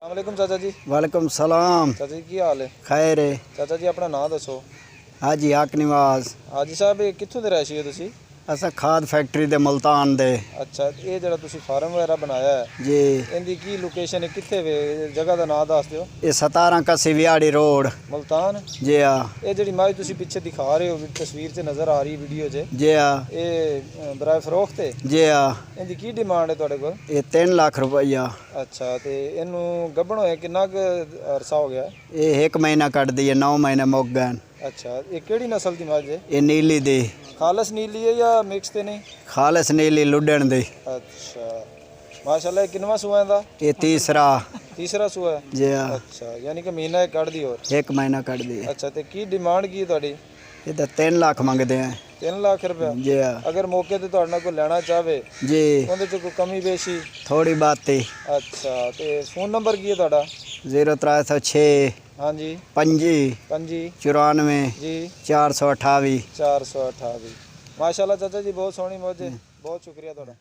अस्सलामुअलैकुम चाचा जी। वालेकुम सलाम। चाचा जी की हाल है? खैर है। चाचा जी अपना नाम दसो। हाजी हक निवाज। हाजी साहब ये कित्थों दे रहशी हो तुसी? असा खाद फैक्ट्री दे मुल्तान दे। अच्छा ये जरा तुसी फार्म वगैरह बनाया है जी इंदी की लोकेशन है कित्थे वे जगह दा नाम दस दियो। ये 17 कसी विहाड़ी रोड मुल्तान। जी हाँ ये जड़ी मज तुसी पीछे दिखा रहे हो तस्वीर से नज़र आ रही वीडियो च जी हाँ ये बराए फरोख्त है? जी हाँ। इंदी की डिमांड है तुहाडे कोल? ये 3 लाख रुपया। अच्छा ते इनू गब्बण होए किन्ना क अरसा हो गया? ये 1 महीना कट दी है, 9 महीने मुक गए। अच्छा ये केड़ी नस्ल दी मज है? ये नीली दी। खालस नीली है या मिक्स ते नहीं? खालस नीली लुडन दी। अच्छा माशाल्लाह ये किनवा सुआ इंदा? ये तीसरा सुआ है? जी हाँ। अच्छा यानी कि महीना एक कट दी और 1 महीना कट दी है। अच्छा ते की डिमांड की तुहाडी? ये तो 3 लाख मंगते हैं। 3 लाख रुपया? जी हाँ अगर मौके ते तुहाडे नाल कोई लेना चाहे जी ਉਹਦੇ ਚ ਕੋਈ ਕਮੀ ਬੇਸ਼ੀ? थोड़ी बात थी। अच्छा ਤੇ ਫੋਨ ਨੰਬਰ ਕੀ ਹੈ ਤੁਹਾਡਾ? 0306 ਹਾਂਜੀ 25 ਪੰਜੀ 94 ਜੀ 428। 428। ਮਾਸ਼ਾਅੱਲਾ ਚਾਚਾ ਜੀ ਬਹੁਤ ਸੋਹਣੀ ਮੌਜ ਹੈ, ਬਹੁਤ ਸ਼ੁਕਰੀਆ ਤੁਹਾਡਾ।